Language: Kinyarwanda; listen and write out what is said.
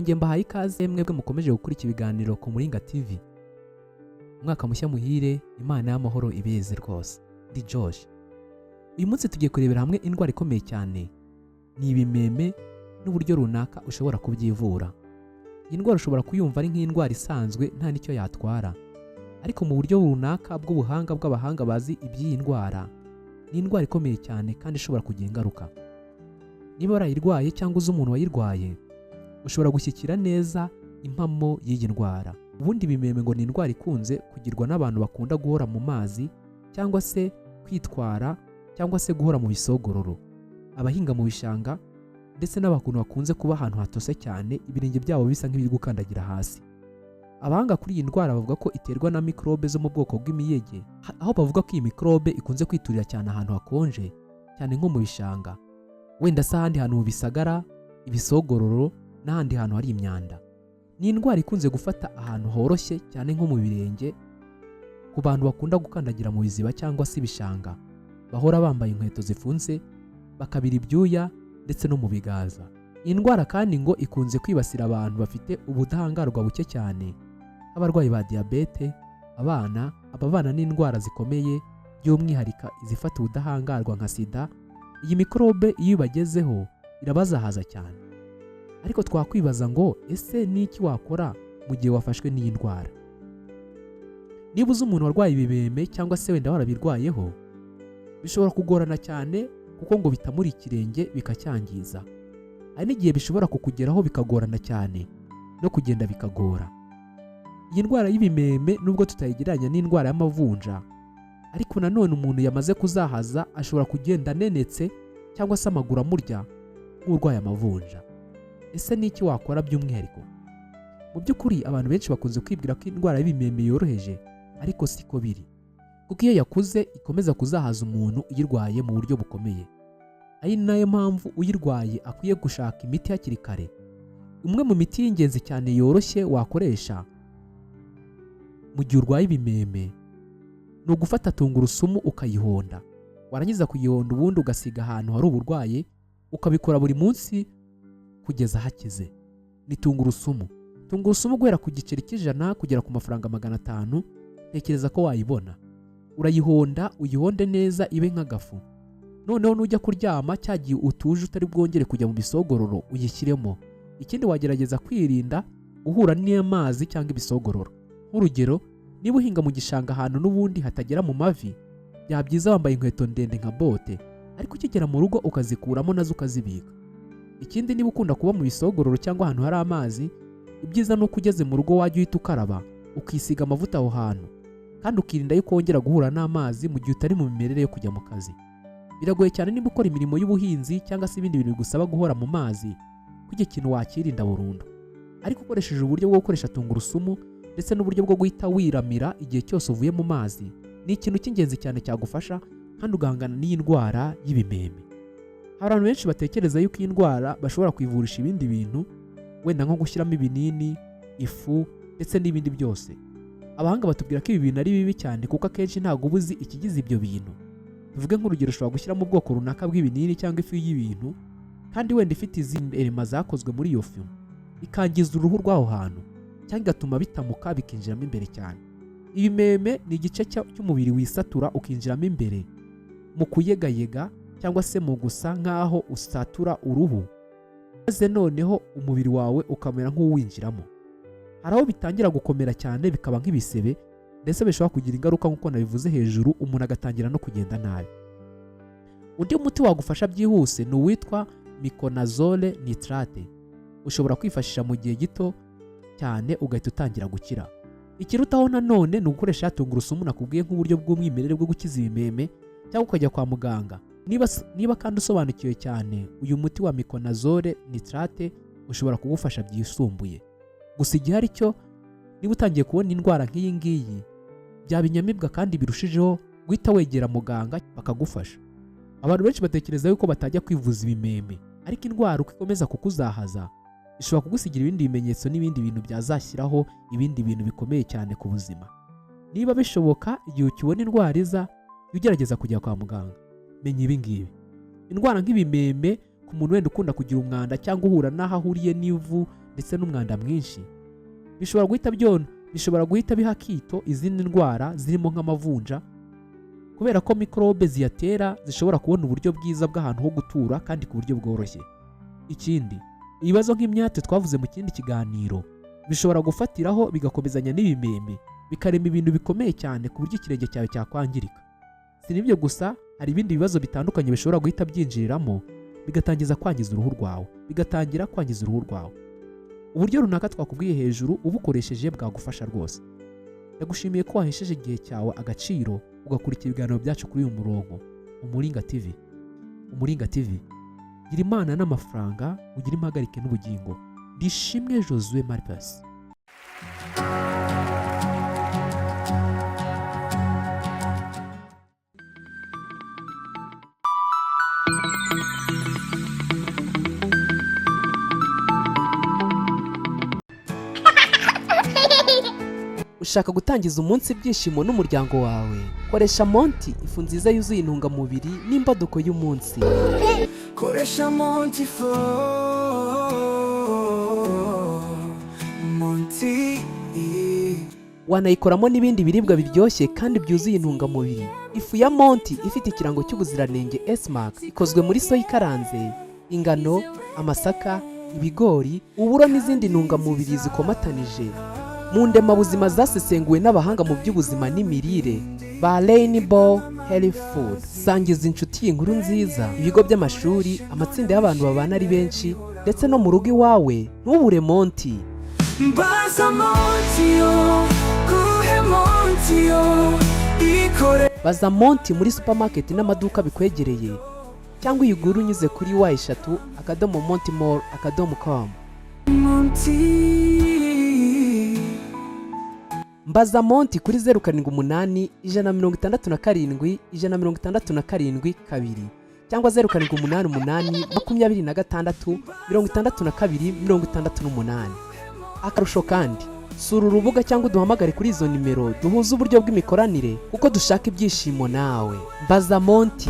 nongeye mbahaye ikaze mwebwe mukomeje gukurikira ibiganiro ku Muringa TV. Umwaka mushya muhire, Imana y'amahoro ibeze rwose. Ndi Josh. Uyu munsi tugiye kurebera hamwe indwara ikomeye cyane, ni ibimeme n'uburyo runaka ushobora kubyivura. Iyi ndwara ushobora kuyumva ari nk'indwara isanzwe nta nicyo yatwara, ariko mu buryo runaka bw'ubuhanga bw'abahanga bazi iby'iyi ndwara, ni indwara ikomeye cyane kandi ishobora kugira ingaruka. Niba warayirwaye cyangwa uzi umuntu wayirwaye, ushobora gushyikira neza impamo y'iyi ndwara. Ubundi ibimeme ngo ni indwara ikunze kugirwa n'abantu bakunda guhora mu mazi cyangwa se kwitwara cyangwa se guhora mu bisogororo, abahinga mu bishanga ndetse n'abakuntu bakunze kuba ahantu hatose cyane ibirenge byabo bisa nk'ibiri gukandagira hasi. Abahanga kuri iyi ndwara bavuga ko iterwa na mikrobe zo mu bwoko bw'imiyege, aho bavuga ko iyi mikrobe ikunze kwiturira cyane ahantu hakonje cyane nko mu bishanga, wenda se ahandi hantu mu bisagara, ibisogororo n'ahandi hantu hari imyanda. Ni indwara ikunze gufata ahantu horoshye cyane nko mu birenge, ku bantu bakunda gukandagira mu biziba cyangwa se ibishanga, bahora bambaye inkweto zifunze, bakabira ibyuya ndetse no mu bigaza. Iyi ndwara kandi ngo ikunze kwibasira abantu bafite ubudahangarwa buke cyane, abarwayi ba diyabete, ababana n'indwara zikomeye by'umwihariko izifata ubudahangarwa nka sida. Iyi mikorobe iyo ibagezeho irabazahaza cyane. Ariko twakwibaza ngo ese ni iki wakora mu gihe wafashwe n'iyi ndwara? Niba uzi umuntu warwaye ibimeme cyangwa se wenda warabirwayeho, bishobora kugorana cyane kuko ngo bitamura ikirenge bikacyangiza. Hari n'igihe bishobora kukugeraho bikagorana cyane no kugenda bikagora. Iyi ndwara y'ibimeme nubwo tutayigereranya n'indwara y'amavunja, ariko nanone umuntu yamaze kuzahaza ashobora kugenda anenetse cyangwa se amaguru amurya nk'urwaye amavunja. Ese ni iki wakora by'umwihariko? Mu by'ukuri abantu benshi bakunze kwibwira ko indwara y'ibimeme yoroheje, ariko siko biri, kuko iyo yakuze ikomeza kuzahaza umuntu uyirwaye mu buryo bukomeye. Ari nayo mpamvu uyirwaye akwiye gushaka imiti hakiri kare. Umwe mu miti y'ingenzi cyane yoroshye wakoresha mu gihe urwaye ibimeme ni ugufata tungurusumu ukayihonda, warangiza kuyihonda ubundi ugasiga ahantu hari uburwayi, ukabikora buri munsi kugeza hakize. Ni tungurusumu guhera ku giceri cy'ijana kugera ku mafaranga 500, tekereza ko wayibona. Urayihonda, uyihonde neza ibe nk'agafu. Noneho nujya kuryama cyagiye utuje utari bwongere kujya mu bisogororo uyishyiremo. Ikindi wagerageza kwirinda guhura n'amazi cyangwa ibisogororo. Nk'urugero, niba uhinga mu gishanga ahantu n'ubundi hatagera mu mavi, byaba byiza wambaye inkweto ndende nka bote, ariko ukigera mu rugo ukazikuramo nazo ukazibika. Ikindi, niba ukunda kuba mu bisogororo cyangwa ahantu hari amazi, ibyiza ni uko ugeze mu rugo wajya uhita ukaraba ukisiga amavuta aho hantu, kandi ukirinda yuko wongera guhura n'amazi mu gihe utari mu mimerere yo kujya mu kazi. Biragoye cyane niba ukora imirimo y'ubuhinzi cyangwa se ibindi bintu bigusaba guhora mu mazi, kuko ikintu wakirinda burundu. Ariko ukoresheje uburyo bwo gukoresha tungurusumu ndetse n'uburyo bwo guhita wiramira igihe cyose uvuye mu mazi, ni ikintu cy'ingenzi cyane cyagufasha kandi ugahangana n'iyi ndwara y'ibimeme. Hari abantu benshi batekereza yuko iyi ndwara bashobora kuyivurisha ibindi bintu, wenda nko gushyiramo ibinini, ifu ndetse n'ibindi byose. Abahanga batubwira ko ibi bintu ari bibi cyane kuko akenshi ntabwo uba uzi ikigize ibyo bintu. Tuvuge nk'urugero, ushobora gushyiramo ubwoko runaka bw'ibinini cyangwa ifu y'ibintu, kandi wenda ifite izindi elema zakozwe muri iyo fu, ikangiza uruhu rw'aho hantu cyangwa igatuma bitamuka bikinjiramo imbere cyane. Ibimeme ni igice cy'umubiri wisatura ukinjiramo imbere mu kuyegayega cyangwa se mu gusa nk'aho usatura uruhu, maze noneho umubiri wawe ukamera nk'uwinjiramo. Hari aho bitangira gukomera cyane bikaba nk'ibisebe, ndetse bishobora kugira ingaruka nk'uko nabivuze hejuru, umuntu agatangira no kugenda nabi. Undi muti wagufasha byihuse ni uwitwa miconazole nitrate. Ushobora kwifashisha mu gihe gito cyane ugahita utangira gukira. Ikirutaho nanone ni ugukoresha tungurusumu nakubwiye nk'uburyo bw'umwimerere bwo gukiza ibimeme, cyangwa ukajya kwa muganga. Niba kandi usobanukiwe cyane, uyu muti wa miconazole nitrate ushobora kugufasha byisumbuye. Gusa igihari cyo, niba utangiye kubona indwara nk'iyi ngiyi, byaba inyamibwa kandi birushijeho guhita wegera muganga bakagufasha. Abantu benshi batekereza yuko batajya kwivuza ibimeme, ariko indwara uko ikomeza kukuzahaza ishobora kugusigira ibindi bimenyetso n'ibindi bintu byazashyiraho ibindi bintu bikomeye cyane ku buzima. Niba bishoboka, igihe ukibona indwara iza, ugerageza kujya kwa muganga. Menya ibi ngibi: indwara nk'ibimeme ku muntu wenda ukunda kugira umwanda cyangwa uhura n'aho ahuriye n'ivu ndetse n'umwanda mwinshi bishobora guhita biha akito izindi ndwara zirimo nk'amavunja, kubera ko mikorobe ziyatera zishobora kubona uburyo bwiza bw'ahantu ho gutura kandi ku buryo bworoshye. Ikindi, ibibazo nk'imyate twavuze mu kindi kiganiro bishobora gufatiraho bigakomezanya n'ibimeme, bikarema ibintu bikomeye cyane ku buryo ikirenge cyawe cyakwangirika. Si n'ibyo gusa, hari ibindi bibazo bitandukanye bishobora guhita byinjiriramo bigatangira kwangiza uruhu rwawe. Uburyo runaka twakubwiye hejuru ubukoresheje bwagufasha rwose. Ndagushimiye ko wahesheje igihe cyawe agaciro ugakurikira ibiganiro byacu kuri uyu murongo Umuringa TV. Umuringa TV, gira imana n'amafaranga, ugire impagarike n'ubugingo. Ndishimwe Josue Marpes. Ushaka gutangiza umunsi ibyishimo n'umuryango wawe? Koresha Monty, ifu nziza yuzuye intungamubiri n'imbaduko y'umunsi. Koresha Monty wanayikoramo n'ibindi biribwa biryoshye kandi byuzuye intungamubiri. Ifu ya Monty ifite ikirango cy'ubuziranenge S-Mark, ikozwe muri soya ikaranze, ingano, amasaka, ibigori, uburo n'izindi ntungamubiri zikomatanije mu ndemabuzima zasesenguwe n'abahanga mu by'ubuzima n'imirire ba Rainbow Health Food. Sangiza inshuti y'inkuru nziza, ibigo by'amashuri, amatsinda y'abantu babana ari benshi, ndetse no mu rugo iwawe. Ntubure Monty. Baza Monty muri supermarket n'amaduka bikwegereye, cyangwa uyigure unyuze kuri w3.montimall.com. Mbaza Monty kuri 078 167 167 2 cyangwa 0788 26 62 68. Akarusho kandi, sura urubuga cyangwa uduhamagare kuri izo nimero duhuza uburyo bw'imikoranire kuko dushaka ibyishimo nawe. Mbaza Monty.